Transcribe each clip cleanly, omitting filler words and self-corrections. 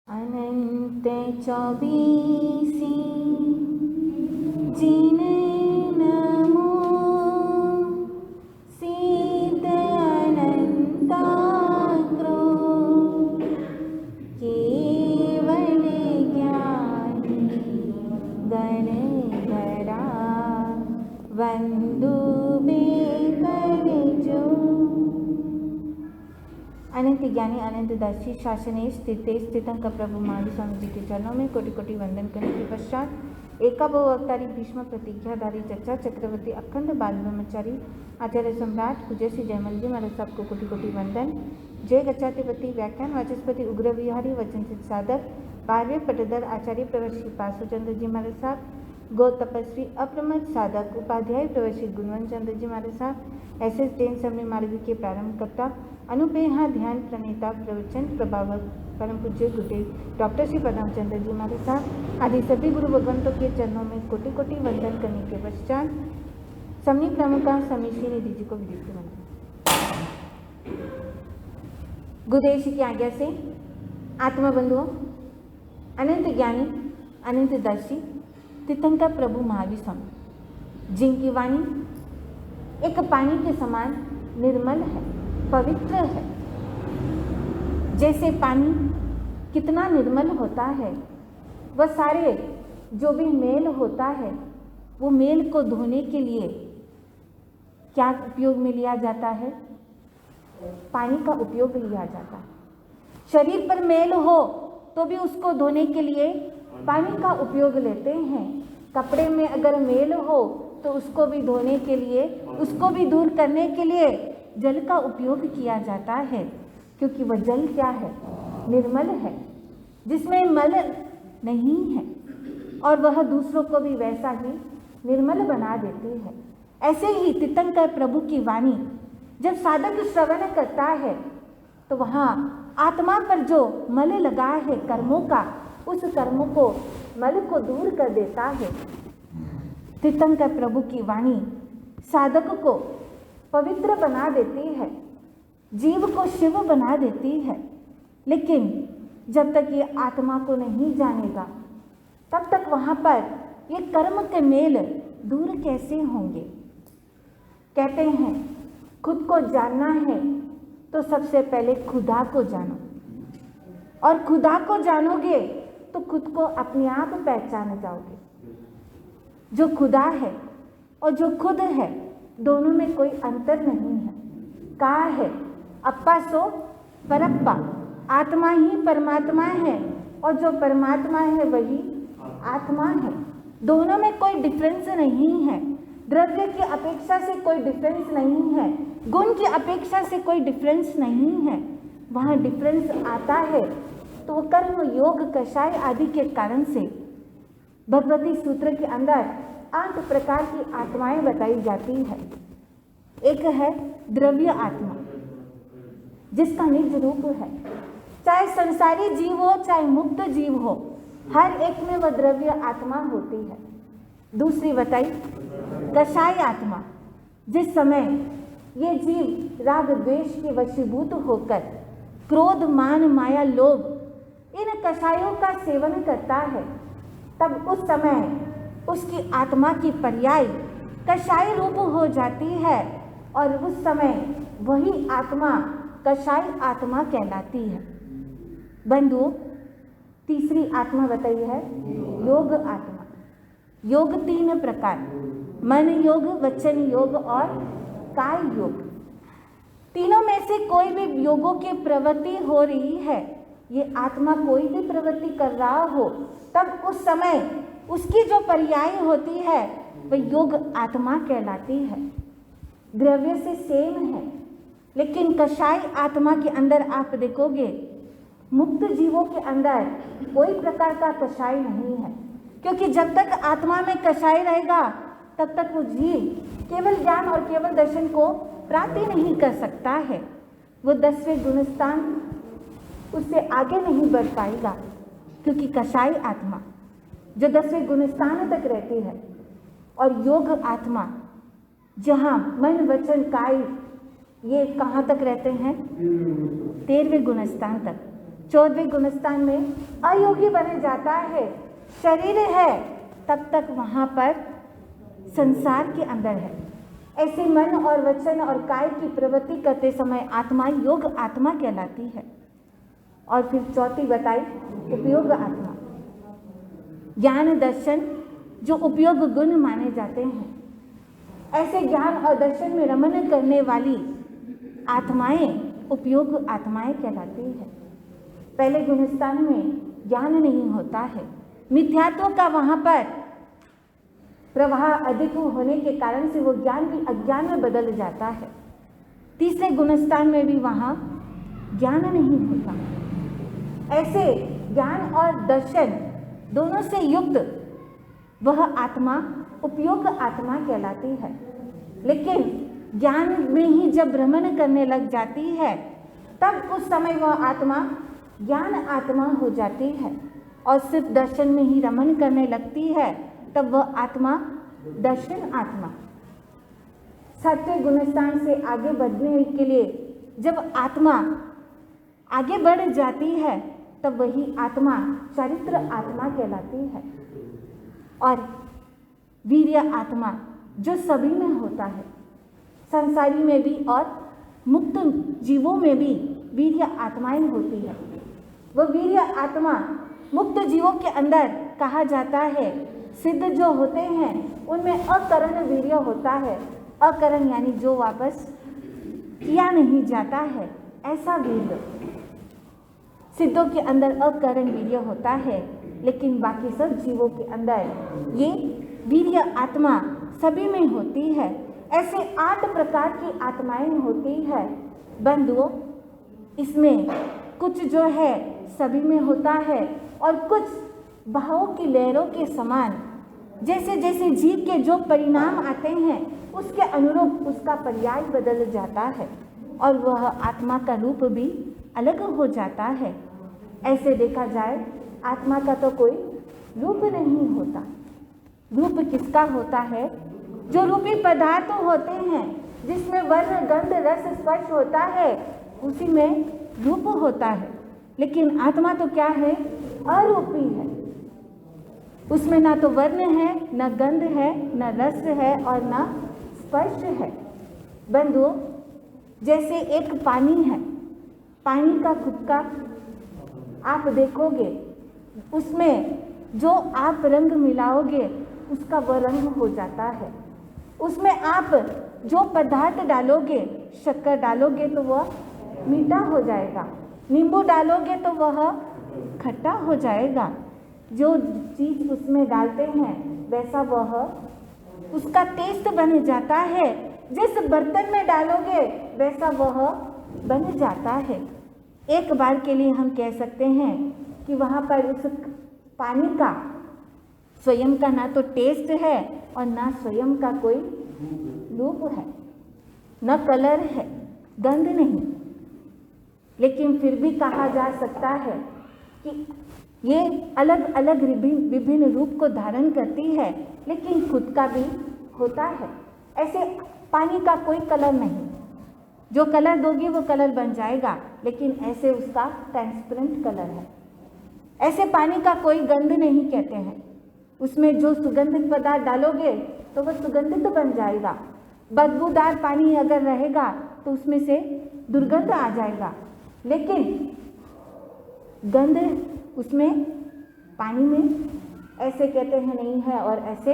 अनंत चौबीसी जिने नमो सिद्ध अनंताग्रो केवल ज्ञानी गणधरा वंदु बेकर जो। अनंत ज्ञानी अनंत दर्शी शासने स्थिते स्थितंकर प्रभु महावीर स्वामी जी के चरणों में कोटि कोटि वंदन करने के पश्चात एका बहु अवतारी भीष्म प्रतिज्ञाधारी चर्चा चक्रवर्ती अखंड बाल ब्रह्मचारी आचार्य सम्राट पूज्य श्री जयमल जी महाराज साहब को कोटि कोटि वंदन। जय गच्छातिपति व्याख्यान वाचस्पति उग्र विहारी वचन सिद्ध साधक 12वें पटधर आचार्य प्रवश्री पार्श्वचंद्र जी महाराज साहब गौ तपस्वी अप्रमथ साधक उपाध्याय प्रवश्री गुणवंत चंद्र जी महाराज साहब SS जैन समरी मार्ग के प्रारंभकर्ता अनुपेहा ध्यान प्रणेता प्रवचन प्रभावक परम पूज्य गुरुदेव डॉक्टर श्री प्रधान चंद्र जी महाराज साहब आदि सभी गुरु भगवंतों के चरणों में कोटि कोटि वंदन करने के पश्चात समनी प्रमुखा समी श्री निधि जी को विधित वंदन। गुरुदेव जी की आज्ञा से आत्मा बंधुओं, अनंत ज्ञानी अनंत दर्शी तीर्थंकर प्रभु महावीर स्वामी जिनकी वाणी एक पानी के समान निर्मल है, पवित्र है। जैसे पानी कितना निर्मल होता है, वह सारे जो भी मेल होता है वो मेल को धोने के लिए क्या उपयोग में लिया जाता है? पानी का उपयोग लिया जाता है। शरीर पर मेल हो तो भी उसको धोने के लिए पानी का उपयोग लेते हैं। कपड़े में अगर मेल हो तो उसको भी धोने के लिए, उसको भी दूर करने के लिए जल का उपयोग किया जाता है, क्योंकि वह जल क्या है? निर्मल है, जिसमें मल नहीं है और वह दूसरों को भी वैसा ही निर्मल बना देती है। ऐसे ही तीर्थंकर प्रभु की वाणी जब साधक श्रवण करता है तो वहाँ आत्मा पर जो मल लगा है कर्मों का, उस कर्मों को मल को दूर कर देता है। तीर्थंकर प्रभु की वाणी साधक को पवित्र बना देती है, जीव को शिव बना देती है। लेकिन जब तक ये आत्मा को नहीं जानेगा तब तक वहाँ पर ये कर्म के मेल दूर कैसे होंगे? कहते हैं खुद को जानना है तो सबसे पहले खुदा को जानो, और खुदा को जानोगे तो खुद को अपने आप पहचान जाओगे। जो खुदा है और जो खुद है दोनों में कोई अंतर नहीं है। कहा है अप्पा सो परप्पा, आत्मा ही परमात्मा है और जो परमात्मा है वही आत्मा है। दोनों में कोई डिफरेंस नहीं है। द्रव्य की अपेक्षा से कोई डिफरेंस नहीं है, गुण की अपेक्षा से कोई डिफरेंस नहीं है। वहाँ डिफरेंस आता है तो वो कर्म योग कषाय आदि के कारण से भगवती सूत्र के अंदर 8 प्रकार की आत्माएं बताई जाती है। एक है द्रव्य आत्मा, जिसका निज रूप है। चाहे संसारी जीव हो चाहे मुक्त जीव हो, हर एक में वह द्रव्य आत्मा होती है। दूसरी बताई कषाय आत्मा, जिस समय ये जीव राग द्वेष के वशीभूत होकर क्रोध मान माया लोभ इन कषायों का सेवन करता है, तब उस समय उसकी आत्मा की पर्याय कषाय रूप हो जाती है और उस समय वही आत्मा कषाय आत्मा कहलाती है। बंधु, तीसरी आत्मा बताई है योग आत्मा। योग 3 प्रकार, मन योग, वचन योग और काय योग। तीनों में से कोई भी योगों की प्रवृत्ति हो रही है, ये आत्मा कोई भी प्रवृत्ति कर रहा हो, तब उस समय उसकी जो पर्याय होती है वह योग आत्मा कहलाती है। द्रव्य से सेम है, लेकिन कषाय आत्मा के अंदर आप देखोगे मुक्त जीवों के अंदर कोई प्रकार का कषाय नहीं है, क्योंकि जब तक आत्मा में कषाय रहेगा तब तक वो जीव केवल ज्ञान और केवल दर्शन को प्राप्ति नहीं कर सकता है। वो 10वें गुणस्थान उससे आगे नहीं बढ़ पाएगा, क्योंकि कषाय आत्मा जो 10वें गुणस्थान तक रहती है और योग आत्मा जहाँ मन वचन काय ये कहाँ तक रहते हैं? 13वें गुणस्थान तक। 14वें गुणस्थान में अयोगी बन जाता है, शरीर है तब तक वहाँ पर संसार के अंदर है। ऐसे मन और वचन और काय की प्रवृत्ति करते समय आत्मा योग आत्मा कहलाती है। और फिर चौथी बताई उपयोग आत्मा, ज्ञान दर्शन जो उपयोग गुण माने जाते हैं। ऐसे ज्ञान और दर्शन में रमन करने वाली आत्माएं उपयोग आत्माएं कहलाती है। पहले गुणस्थान में ज्ञान नहीं होता है, मिथ्यात्व का वहाँ पर प्रवाह अधिक होने के कारण से वो ज्ञान भी अज्ञान में बदल जाता है। तीसरे गुणस्थान में भी वहाँ ज्ञान नहीं होता। ऐसे ज्ञान और दर्शन दोनों से युक्त वह आत्मा उपयोग आत्मा कहलाती है। लेकिन ज्ञान में ही जब भ्रमण करने लग जाती है तब उस समय वह आत्मा ज्ञान आत्मा हो जाती है, और सिर्फ दर्शन में ही रमन करने लगती है तब वह आत्मा दर्शन आत्मा। सातवें गुणस्थान से आगे बढ़ने के लिए जब आत्मा आगे बढ़ जाती है तब वही आत्मा चरित्र आत्मा कहलाती है। और वीर्य आत्मा जो सभी में होता है, संसारी में भी और मुक्त जीवों में भी वीर्य आत्माएं होती है। वह वीर्य आत्मा मुक्त जीवों के अंदर कहा जाता है, सिद्ध जो होते हैं उनमें अकरण वीर्य होता है। अकरण यानी जो वापस किया नहीं जाता है, ऐसा वीर्य। सिद्धों के अंदर अकरण वीर्य होता है, लेकिन बाकी सब जीवों के अंदर ये वीर्य आत्मा सभी में होती है। ऐसे 8 प्रकार की आत्माएं होती है बंधुओं। इसमें कुछ जो है सभी में होता है और कुछ बहाव की लहरों के समान, जैसे जैसे जीव के जो परिणाम आते हैं उसके अनुरूप उसका पर्याय बदल जाता है और वह आत्मा का रूप भी अलग हो जाता है। ऐसे देखा जाए आत्मा का तो कोई रूप नहीं होता। रूप किसका होता है? जो रूपी पदार्थ होते हैं, जिसमें वर्ण गंध रस स्पर्श होता है, उसी में रूप होता है। लेकिन आत्मा तो क्या है? अरूपी है। उसमें ना तो वर्ण है, न गंध है, न रस है और न स्पर्श है। बंधुओं, जैसे एक पानी है, पानी का खुद का आप देखोगे, उसमें जो आप रंग मिलाओगे उसका वह रंग हो जाता है। उसमें आप जो पदार्थ डालोगे, शक्कर डालोगे तो वह मीठा हो जाएगा, नींबू डालोगे तो वह खट्टा हो जाएगा। जो चीज़ उसमें डालते हैं वैसा वह उसका टेस्ट बन जाता है। जिस बर्तन में डालोगे वैसा वह बन जाता है। एक बार के लिए हम कह सकते हैं कि वहाँ पर उस पानी का स्वयं का ना तो टेस्ट है और ना स्वयं का कोई रूप है, न कलर है, गंध नहीं। लेकिन फिर भी कहा जा सकता है कि ये अलग अलग विभिन्न रूप को धारण करती है, लेकिन खुद का भी होता है। ऐसे पानी का कोई कलर नहीं, जो कलर दोगे वो कलर बन जाएगा, लेकिन ऐसे उसका ट्रांसपेरेंट कलर है। ऐसे पानी का कोई गंध नहीं कहते हैं, उसमें जो सुगंधित पदार्थ डालोगे तो वह सुगंधित बन जाएगा। बदबूदार पानी अगर रहेगा तो उसमें से दुर्गंध आ जाएगा, लेकिन गंध उसमें पानी में ऐसे कहते हैं नहीं है और ऐसे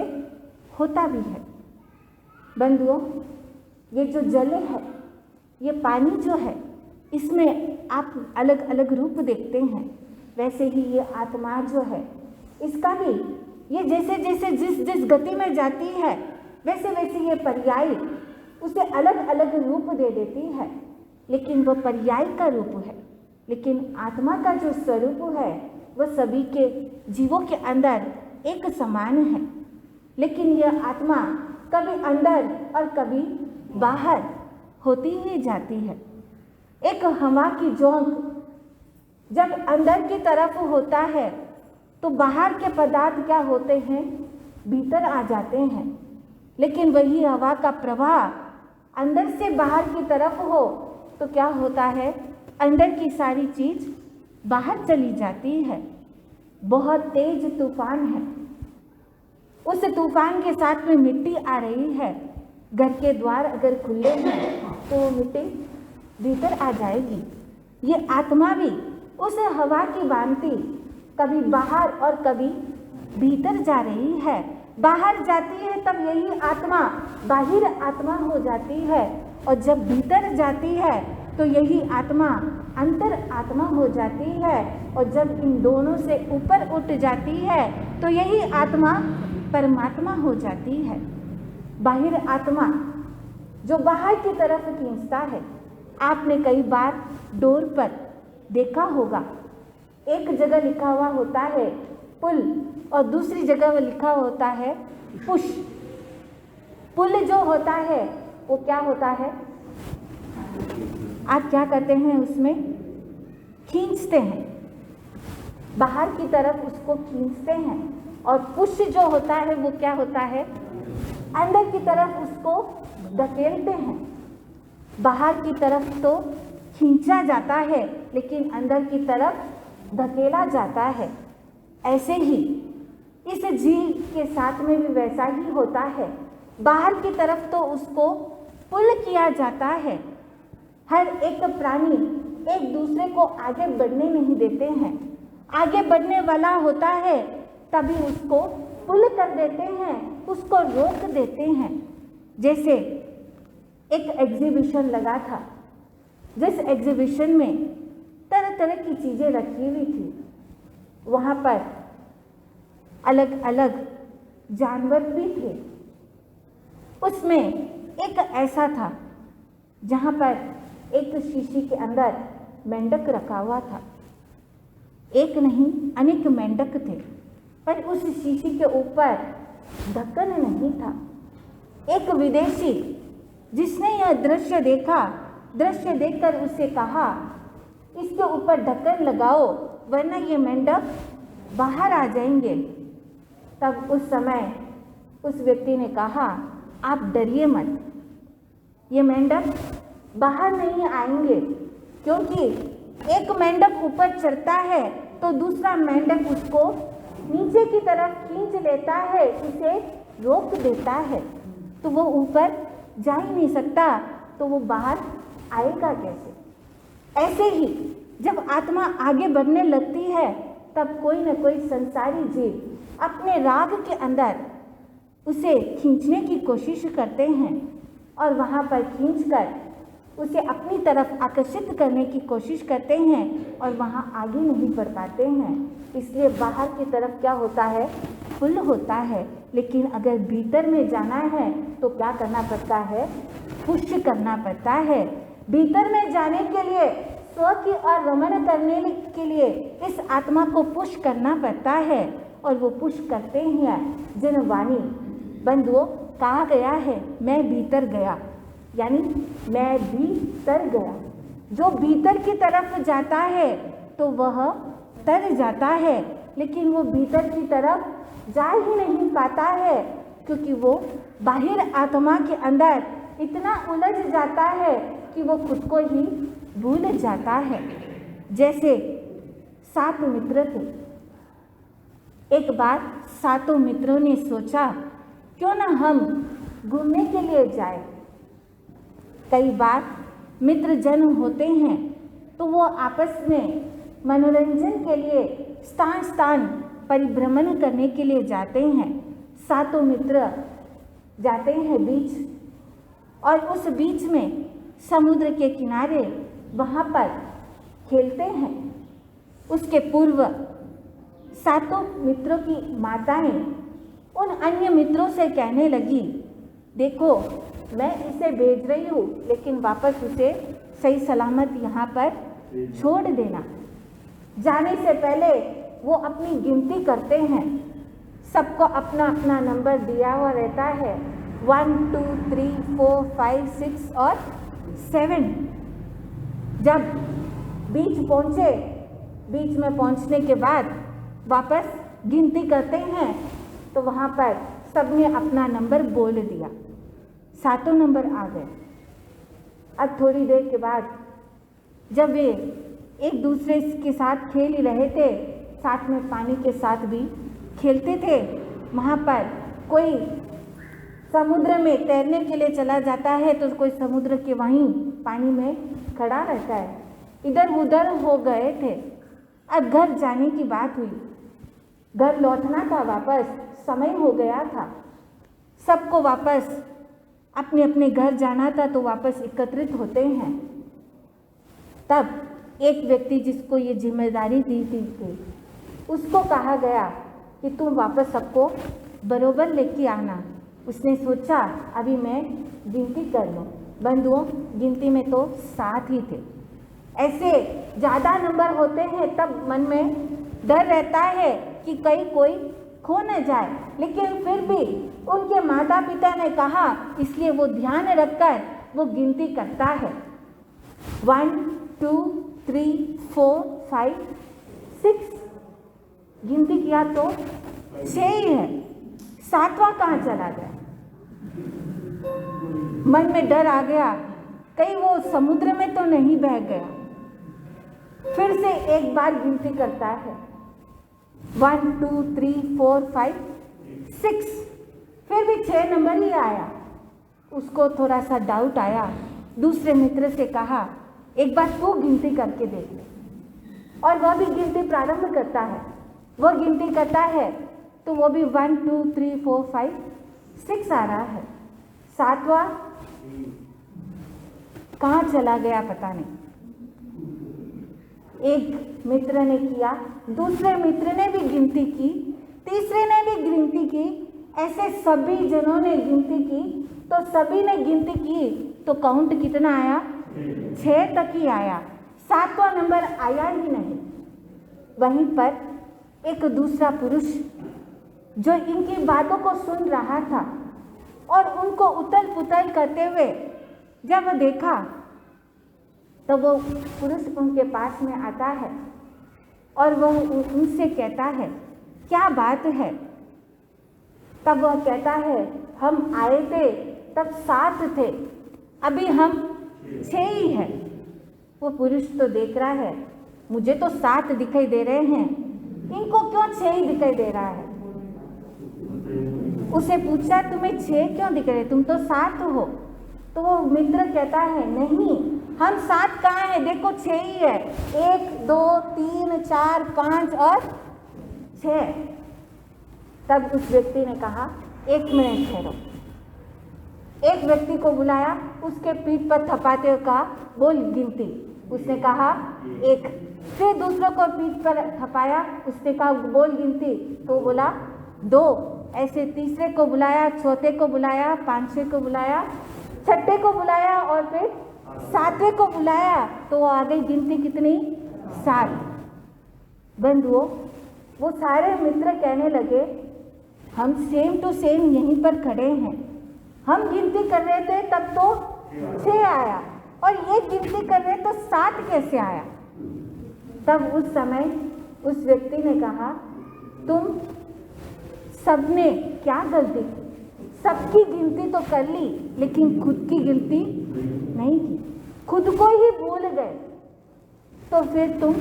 होता भी है। बंधुओं, ये जो जल है, ये पानी जो है, इसमें आप अलग अलग रूप देखते हैं। वैसे ही ये आत्मा जो है, इसका भी ये जैसे जैसे जिस गति में जाती है वैसे वैसे ये पर्याय उसे अलग अलग रूप दे देती है, लेकिन वो पर्याय का रूप है। लेकिन आत्मा का जो स्वरूप है वह सभी के जीवों के अंदर एक समान है। लेकिन यह आत्मा कभी अंदर और कभी बाहर होती ही जाती है। एक हवा की झोंक जब अंदर की तरफ होता है तो बाहर के पदार्थ क्या होते हैं? भीतर आ जाते हैं। लेकिन वही हवा का प्रवाह अंदर से बाहर की तरफ हो तो क्या होता है? अंदर की सारी चीज बाहर चली जाती है। बहुत तेज तूफान है, उस तूफान के साथ में मिट्टी आ रही है। घर के द्वार अगर खुले हैं तो वो मिट्टी भीतर आ जाएगी। ये आत्मा भी उस हवा की भांति कभी बाहर और कभी भीतर जा रही है। बाहर जाती है तब यही आत्मा बाहिर आत्मा हो जाती है, और जब भीतर जाती है तो यही आत्मा अंतर आत्मा हो जाती है, और जब इन दोनों से ऊपर उठ जाती है तो यही आत्मा परमात्मा हो जाती है। बाहिर आत्मा जो बाहर की तरफ खींचता है। आपने कई बार डोर पर देखा होगा, एक जगह लिखा हुआ होता है पुल और दूसरी जगह लिखा होता है पुश। पुल जो होता है वो क्या होता है, आप क्या करते हैं, उसमें खींचते हैं, बाहर की तरफ उसको खींचते हैं। और पुश जो होता है वो क्या होता है, अंदर की तरफ उसको धकेलते हैं। बाहर की तरफ तो खींचा जाता है लेकिन अंदर की तरफ धकेला जाता है। ऐसे ही इस जीव के साथ में भी वैसा ही होता है। बाहर की तरफ तो उसको पुल किया जाता है। हर एक प्राणी एक दूसरे को आगे बढ़ने नहीं देते हैं। आगे बढ़ने वाला होता है तभी उसको पुल कर देते हैं, उसको रोक देते हैं। जैसे एक एग्जीबिशन लगा था, जिस एग्जीबिशन में तरह तरह की चीज़ें रखी हुई थी। वहाँ पर अलग अलग जानवर भी थे। उसमें एक ऐसा था जहाँ पर एक शीशी के अंदर मेंढक रखा हुआ था। एक नहीं अनेक मेंढक थे, पर उस शीशी के ऊपर ढक्कन नहीं था। एक विदेशी जिसने यह दृश्य देखा, दृश्य देखकर उससे कहा, इसके ऊपर ढक्कन लगाओ वरना ये मेंढक बाहर आ जाएंगे। तब उस समय उस व्यक्ति ने कहा, आप डरिए मत, ये मेंढक बाहर नहीं आएंगे, क्योंकि एक मेंढक ऊपर चढ़ता है तो दूसरा मेंढक उसको नीचे की तरफ खींच लेता है, उसे रोक देता है, तो वो ऊपर जा ही नहीं सकता, तो वो बाहर आएगा कैसे। ऐसे ही जब आत्मा आगे बढ़ने लगती है तब कोई न कोई संसारी जीव अपने राग के अंदर उसे खींचने की कोशिश करते हैं और वहाँ पर खींचकर उसे अपनी तरफ आकर्षित करने की कोशिश करते हैं और वहाँ आगे नहीं बढ़ पाते हैं। इसलिए बाहर की तरफ क्या होता है, पुल होता है, लेकिन अगर भीतर में जाना है तो क्या करना पड़ता है, पुश करना पड़ता है। भीतर में जाने के लिए, स्व की और रमण करने के लिए इस आत्मा को पुश करना पड़ता है, और वो पुश करते हैं। जिन वाणी बंधुओं कहा गया है, मैं भीतर गया, यानी मैं भीतर गया। जो भीतर की तरफ जाता है तो वह तर जाता है, लेकिन वो भीतर की तरफ जा ही नहीं पाता है, क्योंकि वो बाहर आत्मा के अंदर इतना उलझ जाता है कि वो खुद को ही भूल जाता है। जैसे 7 मित्र थे। एक बार 7 मित्रों ने सोचा, क्यों ना हम घूमने के लिए जाए। कई बार मित्र जन होते हैं तो वो आपस में मनोरंजन के लिए स्थान स्थान परिभ्रमण करने के लिए जाते हैं। 7 मित्र जाते हैं बीच, और उस बीच में समुद्र के किनारे वहाँ पर खेलते हैं। उसके पूर्व 7 मित्रों की माताएं उन अन्य मित्रों से कहने लगी, देखो मैं इसे भेज रही हूँ, लेकिन वापस उसे सही सलामत यहाँ पर छोड़ देना। जाने से पहले वो अपनी गिनती करते हैं। सबको अपना अपना नंबर दिया हुआ रहता है, 1 2 3 4 5 6 और 7। जब बीच पहुँचे, बीच में पहुँचने के बाद वापस गिनती करते हैं तो वहाँ पर सबने अपना नंबर बोल दिया, 7 नंबर आ गए। अब थोड़ी देर के बाद जब वे एक दूसरे के साथ खेल ही रहे थे, साथ में पानी के साथ भी खेलते थे। वहाँ पर कोई समुद्र में तैरने के लिए चला जाता है तो कोई समुद्र के वहीं पानी में खड़ा रहता है। इधर उधर हो गए थे। अब घर जाने की बात हुई, घर लौटना था, वापस समय हो गया था, सबको वापस अपने अपने घर जाना था, तो वापस एकत्रित होते हैं। तब एक व्यक्ति जिसको ये जिम्मेदारी दी थी उसको कहा गया कि तुम वापस सबको बरोबर लेके आना। उसने सोचा अभी मैं गिनती कर लूँ। बंधुओं, गिनती में तो 7 ही थे। ऐसे ज़्यादा नंबर होते हैं तब मन में डर रहता है कि कहीं कोई खो न जाए, लेकिन फिर भी उनके माता पिता ने कहा, इसलिए वो ध्यान रखकर वो गिनती करता है। 1 2 3 4 5 6 गिनती किया तो 6 ही है, 7वां कहाँ चला गया। मन में डर आ गया, कहीं वो समुद्र में तो नहीं बह गया। फिर से एक बार गिनती करता है, 1 2 3 4 5 6, फिर भी 6 नंबर ही आया। उसको थोड़ा सा डाउट आया, दूसरे मित्र से कहा, एक बार तू गिनती करके देख ले। और वह भी गिनती प्रारंभ करता है। वह गिनती करता है तो वो भी 1 2 3 4 5 6 आ रहा है, 7वां कहाँ चला गया पता नहीं। एक मित्र ने किया, दूसरे मित्र ने भी गिनती की, तीसरे ने भी गिनती की, ऐसे सभी जनों ने गिनती की। तो सभी ने गिनती की तो काउंट कितना आया, 6 तक ही आया, 7वां नंबर आया ही नहीं। वहीं पर एक दूसरा पुरुष जो इनकी बातों को सुन रहा था और उनको उथल पुथल करते हुए जब देखा तो वो पुरुष उनके पास में आता है और वह उनसे कहता है, क्या बात है। तब वह कहता है, हम आए थे तब 7 थे, अभी हम 6 ही हैं। वो पुरुष तो देख रहा है, मुझे तो 7 दिखाई दे रहे हैं, इनको क्यों 6 ही दिखाई दे रहा है। उसे पूछा, तुम्हें 6 क्यों दिख रहे, तुम तो 7 हो। तो वो मित्र कहता है, नहीं हम 7 कहाँ हैं, देखो 6 ही है, 1 2 3 4 5 और 6। तब उस व्यक्ति ने कहा, 1 मिनट ठहरो। एक व्यक्ति को बुलाया, उसके पीठ पर थपाते हुए कहा, बोल गिनती। उसने कहा 1। फिर दूसरों को पीठ पर थपाया, उसने कहा बोल गिनती, तो बोला 2। ऐसे तीसरे को बुलाया, चौथे को बुलाया, पांचवें को बुलाया, छठे को बुलाया और फिर 7वें को बुलाया, तो आ गई गिनती कितनी, 7। बंधुओं, वो सारे मित्र कहने लगे, हम सेम टू सेम यहीं पर खड़े हैं, हम गिनती कर रहे थे तब तो 6 आया और ये गिनती कर रहे तो 7 कैसे आया। तब उस समय उस व्यक्ति ने कहा, तुम सबने क्या गलती की, सबकी गिनती तो कर ली लेकिन खुद की गिनती नहीं की, खुद को ही भूल गए, तो फिर तुम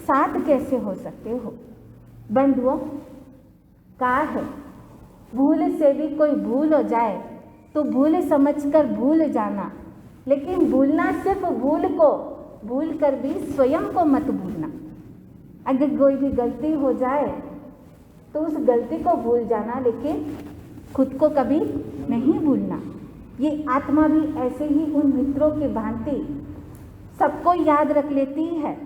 7 कैसे हो सकते हो। बंधुओं, कहा है, भूल से भी कोई भूल हो जाए तो भूल समझकर भूल जाना, लेकिन भूलना सिर्फ भूल को भूल कर भी स्वयं को मत भूलना। अगर कोई भी गलती हो जाए तो उस गलती को भूल जाना, लेकिन खुद को कभी नहीं भूलना। ये आत्मा भी ऐसे ही उन मित्रों की भांति सबको याद रख लेती है,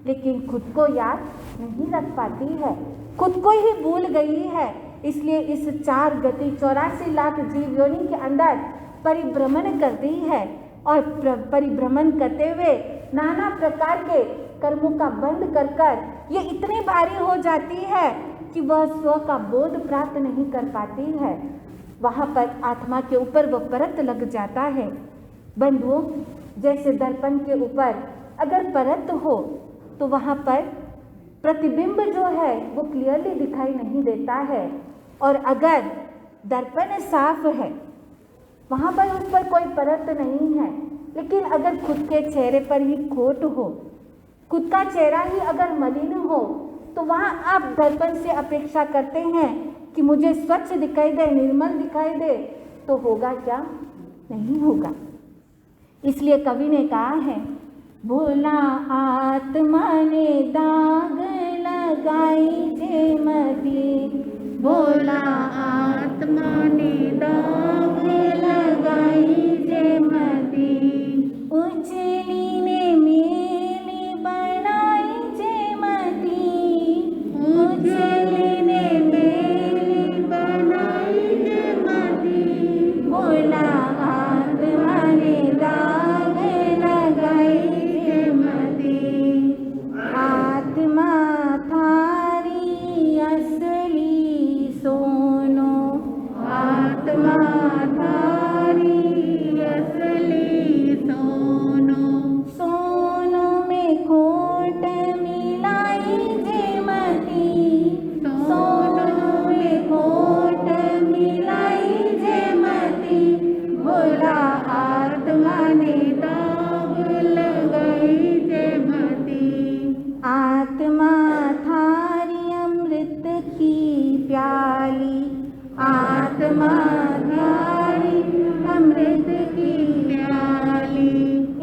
लेकिन खुद को याद नहीं रख पाती है, खुद को ही भूल गई है। इसलिए इस 4 गति 84 लाख जीव योनि के अंदर परिभ्रमण करती है और परिभ्रमण करते हुए नाना प्रकार के कर्मों का बंद कर कर ये इतनी भारी हो जाती है कि वह स्व का बोध प्राप्त नहीं कर पाती है। वहाँ पर आत्मा के ऊपर वह परत लग जाता है। बंधुओं, जैसे दर्पण के ऊपर अगर परत हो तो वहाँ पर प्रतिबिंब जो है वो क्लियरली दिखाई नहीं देता है, और अगर दर्पण साफ है वहाँ पर उस पर कोई परत नहीं है, लेकिन अगर खुद के चेहरे पर ही खोट हो खुद का चेहरा ही अगर मलिन हो तो वहाँ आप दर्पण से अपेक्षा करते हैं कि मुझे स्वच्छ दिखाई दे, निर्मल दिखाई दे, तो होगा क्या? नहीं होगा। इसलिए कवि ने कहा है, भोला आत्मा ने दाग लगाई जे मती, भोला आत्मा ने दाग लगाई जे मती, उजली ने मेली बनाई जे मती, उजली ने मेली बनाई जे मती, भोला आत्मा ने दाग लगाई जे मती, आत्मा थारी असली सोनो, आत्मा थारी असली सोनो, सोनो में खोट मिलाई जे मती, सोनो में खोट मिलाई जे मती, भोला आत्मा ने दाग लगाई जे मती, आत्मा थारी अमृत की प्याली, आत्मा थारी अमृत की प्याली,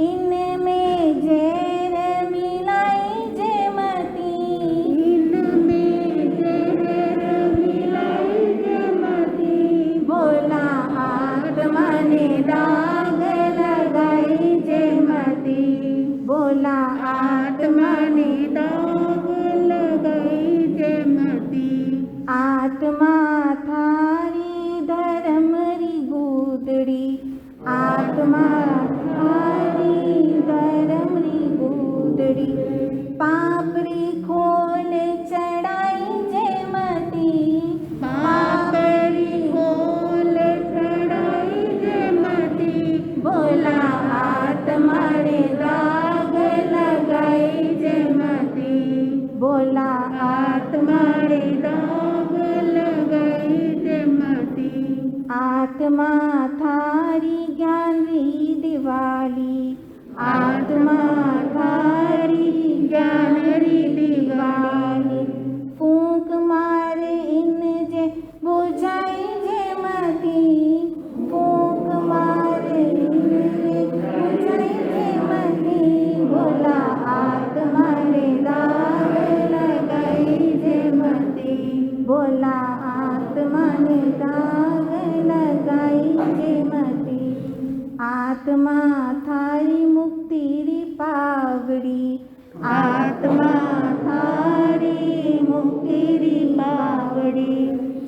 इनमें जहर मिलाई जे मती, इनमें जहर मिलाई जे मती, भोला आत्मा ने दाग लगाई जे मती, भोला आत्मा ने दाग लगाई जे मती, आत्मा थारी धर्म री गूदड़ी, आत्मा थारी धर्म री गूदड़ी, पापड़ी खोल चढ़ाई जे मती, पापड़ी खोल चढ़ाई जे मती, भोला आत्मा ने दाग लगाई जे मती, भोला आत्मा ने दाग लगाई जे मती, आत्मा थारी ज्ञान री दिवाली, आत्मा थारी ज्ञान री दिवाली, फूंक मार इन जे बुझाई जे मती, फूंक मार इन जे बुझाई जे मती, भोला आत्मा ने दाग लगाई जे मती, भोला आत्मा ने दाग लगाई जे मती, आत्मा थारी मुक्ति री पावड़ी, आत्मा थारी मुक्ति री पावड़ी,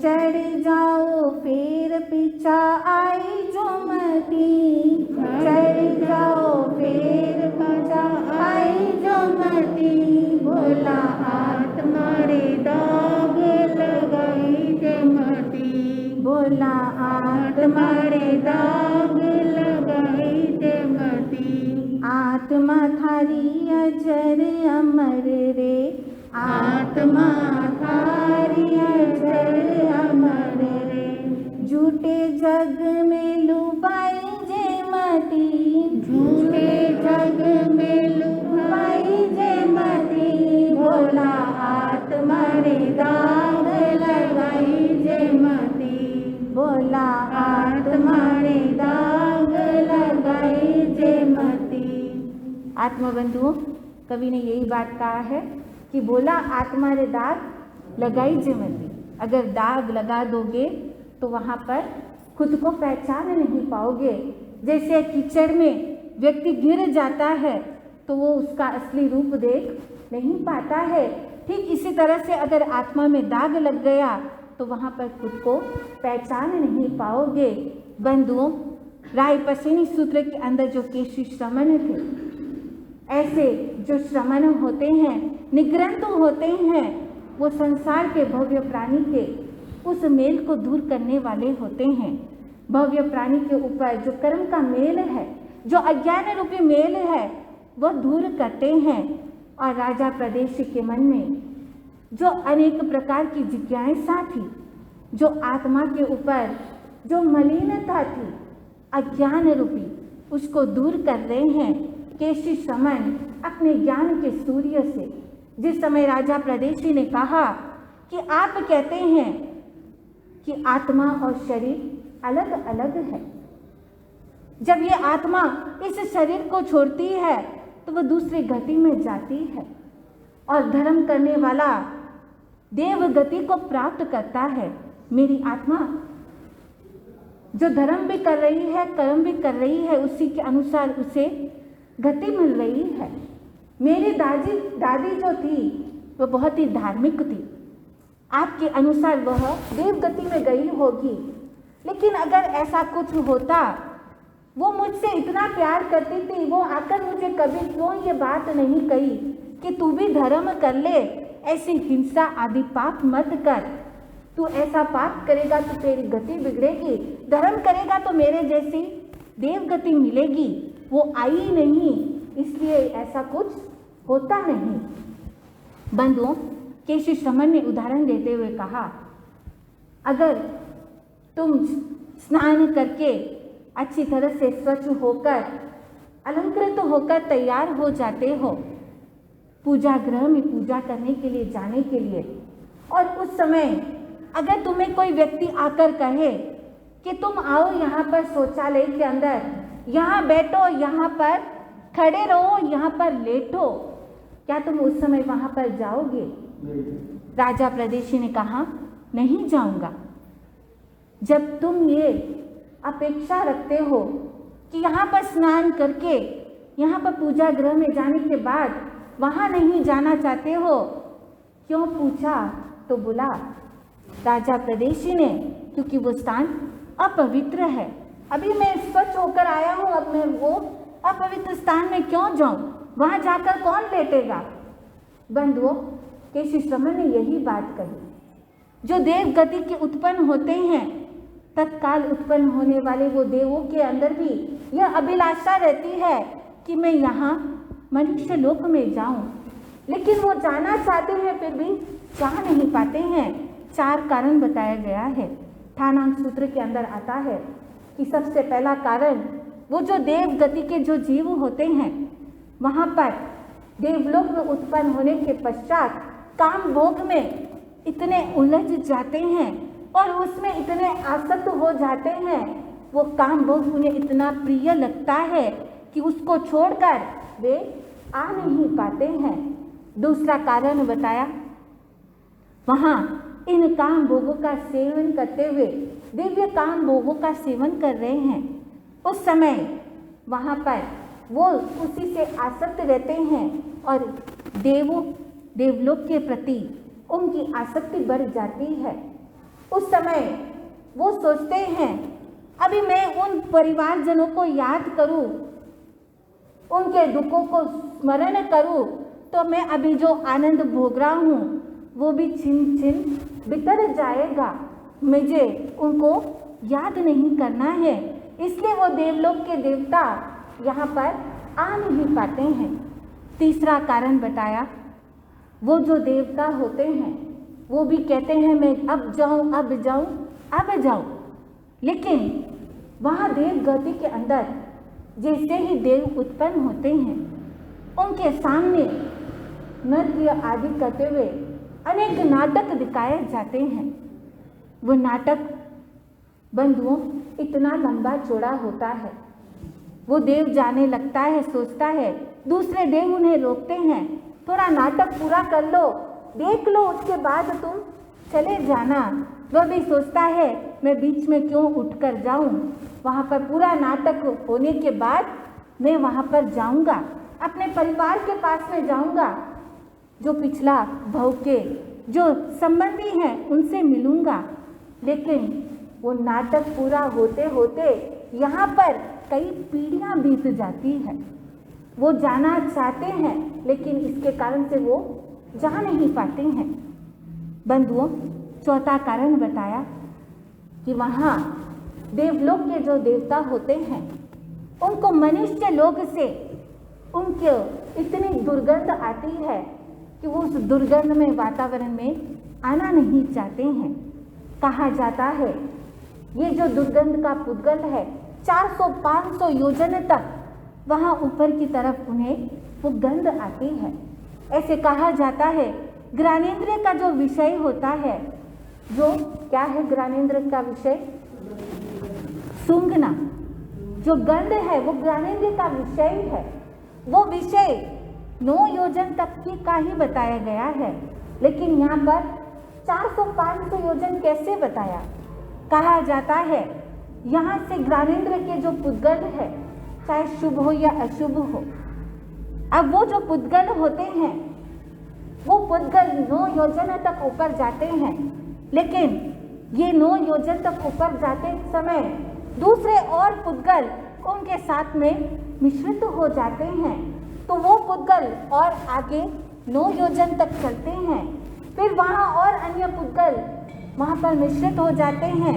चढ़ जाओ फिर पीछा आई जो मती, चढ़ जाओ फिर पीछा आई जो मती, भोला आत्मा रे दाग लगाई जे मती, भोला आत्मा रे दाग लगाई जे मती, आत्मा थारी अजर अमर रे, आत्मा थारी अजर अमर रे, झूठे जग में लुभाई जे मती, झूठे जग में लुभाई जे मती, भोला आत्मा रे दाग लगाई जे मती, भोला आत्मा रे दाग लगाई जे मती। आत्मबंधुओं, कवि ने यही बात कहा है कि भोला आत्मा रे दाग लगाई जे मती। अगर दाग लगा दोगे तो वहाँ पर खुद को पहचान नहीं पाओगे। जैसे कीचड़ में व्यक्ति गिर जाता है तो वो उसका असली रूप देख नहीं पाता है, ठीक इसी तरह से अगर आत्मा में दाग लग गया तो वहाँ पर खुद को पहचान नहीं पाओगे। बंधुओं, राय पसेनी सूत्र के अंदर जो केशी श्रमण थे, ऐसे जो श्रमण होते हैं, निग्रंथ होते हैं, वो संसार के भव्य प्राणी के उस मेल को दूर करने वाले होते हैं। भव्य प्राणी के ऊपर जो कर्म का मेल है, जो अज्ञान रूपी मेल है, वो दूर करते हैं। और राजा प्रदेश के मन में जो अनेक प्रकार की जिज्ञासा थी, जो आत्मा के ऊपर जो मलिनता थी अज्ञान रूपी, उसको दूर कर रहे हैं। केशी श्रमण अपने ज्ञान के सूर्य से, जिस समय राजा प्रदेशी ने कहा कि आप कहते हैं कि आत्मा और शरीर अलग अलग है, जब ये आत्मा इस शरीर को छोड़ती है तो वह दूसरी गति में जाती है और धर्म करने वाला देव गति को प्राप्त करता है। मेरी आत्मा जो धर्म भी कर रही है, कर्म भी कर रही है, उसी के अनुसार उसे गति मिल रही है। मेरी दादी जो थी वह बहुत ही धार्मिक थी, आपके अनुसार वह देव गति में गई होगी, लेकिन अगर ऐसा कुछ होता, वो मुझसे इतना प्यार करती थी, वो आकर मुझे कभी क्यों ये बात नहीं कही कि तू भी धर्म कर ले, ऐसी हिंसा आदि पाप मत कर, तू ऐसा पाप करेगा तो तेरी गति बिगड़ेगी, धर्म करेगा तो मेरे जैसी देव गति मिलेगी। वो आई नहीं, इसलिए ऐसा कुछ होता नहीं। बंधुओं, केशी श्रमण ने उदाहरण देते हुए कहा, अगर तुम स्नान करके अच्छी तरह से स्वच्छ होकर अलंकृत होकर तैयार हो जाते हो पूजा गृह में पूजा करने के लिए जाने के लिए, और उस समय अगर तुम्हें कोई व्यक्ति आकर कहे कि तुम आओ यहाँ पर शौचालय के अंदर, यहाँ बैठो, यहाँ पर खड़े रहो, यहाँ पर लेटो, क्या तुम उस समय वहाँ पर जाओगे? राजा प्रदेशी ने कहा, नहीं जाऊँगा। जब तुम ये अपेक्षा रखते हो कि यहाँ पर स्नान करके यहाँ पर पूजा गृह में जाने के बाद वहाँ नहीं जाना चाहते हो, क्यों पूछा तो बोला राजा प्रदेशी ने, क्योंकि वो स्थान अपवित्र है। अभी मैं स्वच्छ होकर आया हूँ, अब मैं वो अपवित्र स्थान में क्यों जाऊँ, वहाँ जाकर कौन लेटेगा? बंधुओं, केशी श्रमण ने यही बात कही। जो देव गति के उत्पन्न होते हैं, तत्काल उत्पन्न होने वाले वो देवों के अंदर भी यह अभिलाषा रहती है कि मैं यहाँ मनुष्य लोक में जाऊं, लेकिन वो जाना चाहते हैं फिर भी जा नहीं पाते हैं। 4 कारण बताया गया है। ठाणांक सूत्र के अंदर आता है कि सबसे पहला कारण, वो जो देव गति के जो जीव होते हैं, वहाँ पर देवलोक में उत्पन्न होने के पश्चात काम भोग में इतने उलझ जाते हैं और उसमें इतने आसक्त हो जाते हैं, वो काम भोग उन्हें इतना प्रिय लगता है कि उसको छोड़कर वे आ नहीं पाते हैं। दूसरा कारण बताया, वहाँ इन काम भोगों का सेवन करते हुए दिव्य काम भोगों का सेवन कर रहे हैं, उस समय वहाँ पर वो उसी से आसक्त रहते हैं और देवलोक के प्रति उनकी आसक्ति बढ़ जाती है। उस समय वो सोचते हैं, अभी मैं उन परिवारजनों को याद करूं, उनके दुखों को स्मरण करूं, तो मैं अभी जो आनंद भोग रहा हूँ वो भी छिन छिन बितर जाएगा। मुझे उनको याद नहीं करना है, इसलिए वो देवलोक के देवता यहाँ पर आ नहीं पाते हैं। तीसरा कारण बताया, वो जो देवता होते हैं वो भी कहते हैं मैं अब जाऊँ अब जाऊँ अब जाऊँ, लेकिन वहाँ देव गति के अंदर जैसे ही देव उत्पन्न होते हैं, उनके सामने नृत्य आदि करते हुए अनेक नाटक दिखाए जाते हैं। वो नाटक बंधुओं इतना लंबा चौड़ा होता है, वो देव जाने लगता है, सोचता है, दूसरे देव उन्हें रोकते हैं, थोड़ा नाटक पूरा कर लो, देख लो, उसके बाद तुम चले जाना। वह भी सोचता है मैं बीच में क्यों उठकर जाऊं, वहाँ पर पूरा नाटक होने के बाद मैं वहाँ पर जाऊँगा, अपने परिवार के पास में जाऊँगा, जो पिछला भव के जो संबंधी हैं उनसे मिलूँगा। लेकिन वो नाटक पूरा होते होते यहाँ पर कई पीढ़ियाँ बीत जाती है। वो जाना चाहते हैं लेकिन इसके कारण से वो जा नहीं पाते हैं। बंधुओं, चौथा कारण बताया कि वहाँ देवलोक के जो देवता होते हैं उनको मनुष्य लोक से उनके इतनी दुर्गंध आती है कि वो उस दुर्गंध में वातावरण में आना नहीं चाहते हैं। कहा जाता है ये जो दुर्गंध का पुद्गल है 400-500 योजन तक वहाँ ऊपर की तरफ उन्हें वो गंध आती है। ऐसे कहा जाता है ज्ञानेंद्रिय का जो विषय होता है, जो क्या है ज्ञानेंद्रिय का विषय, सूंघना, जो गंध है वो ज्ञानेंद्रिय का विषय है। वो विषय 9 योजन तक की का ही बताया गया है, लेकिन यहाँ पर 400-500 योजन कैसे बताया? कहा जाता है यहाँ से ज्ञानेंद्र के जो पुद्गल है, चाहे शुभ हो या अशुभ हो, अब वो जो पुद्गल होते हैं वो पुद्गल 9 योजन तक ऊपर जाते हैं, लेकिन ये 9 योजन तक ऊपर जाते समय दूसरे और पुद्गल उनके साथ में मिश्रित हो जाते हैं, तो वो पुद्गल और आगे 9 योजन तक चलते हैं, फिर वहाँ और अन्य पुद्गल वहाँ पर मिश्रित हो जाते हैं।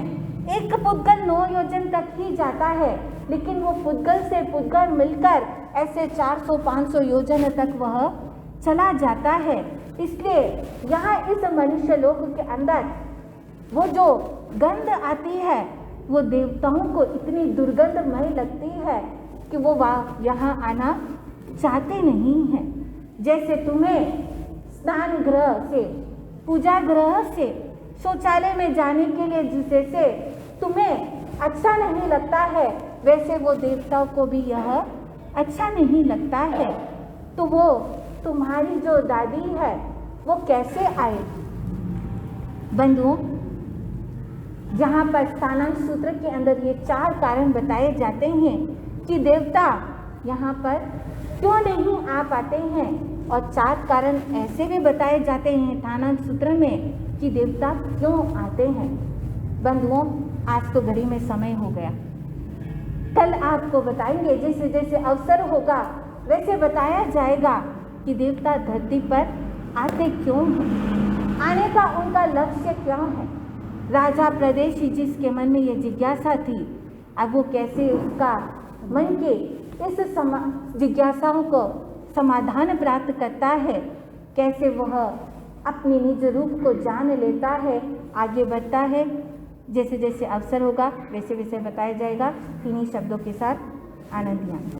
एक पुद्गल 9 योजन तक ही जाता है, लेकिन वो पुद्गल से पुद्गल मिलकर ऐसे 400-500 योजन तक वह चला जाता है। इसलिए यहाँ इस मनुष्य लोक के अंदर वो जो गंध आती है वो देवताओं को इतनी दुर्गंधमय लगती है कि वो यहाँ आना चाहते नहीं हैं। जैसे तुम्हें स्नान गृह से, पूजा गृह से, शौचालय में जाने के लिए जैसे तुम्हें अच्छा नहीं लगता है, वैसे वो देवताओं को भी यह अच्छा नहीं लगता है। तो वो तुम्हारी जो दादी है वो कैसे आए? बंधुओं, जहाँ पर स्थानांक सूत्र के अंदर ये 4 कारण बताए जाते हैं कि देवता यहाँ पर क्यों नहीं आ पाते हैं, और 4 कारण ऐसे भी बताए जाते हैं स्थानांक सूत्र में कि देवता क्यों आते हैं। बंधुओं, आज तो घड़ी में समय हो गया, कल आपको बताएंगे, जैसे जैसे अवसर होगा वैसे बताया जाएगा कि देवता धरती पर आते क्यों हैं, आने का उनका लक्ष्य क्या है। राजा प्रदेशी जिसके मन में ये जिज्ञासा थी, अब वो कैसे उसका मन के इस जिज्ञासाओं को समाधान प्राप्त करता है, कैसे वह अपने निज रूप को जान लेता है, आगे बढ़ता है। जैसे जैसे अवसर होगा वैसे वैसे बताया जाएगा। इन्हीं शब्दों के साथ आनंद।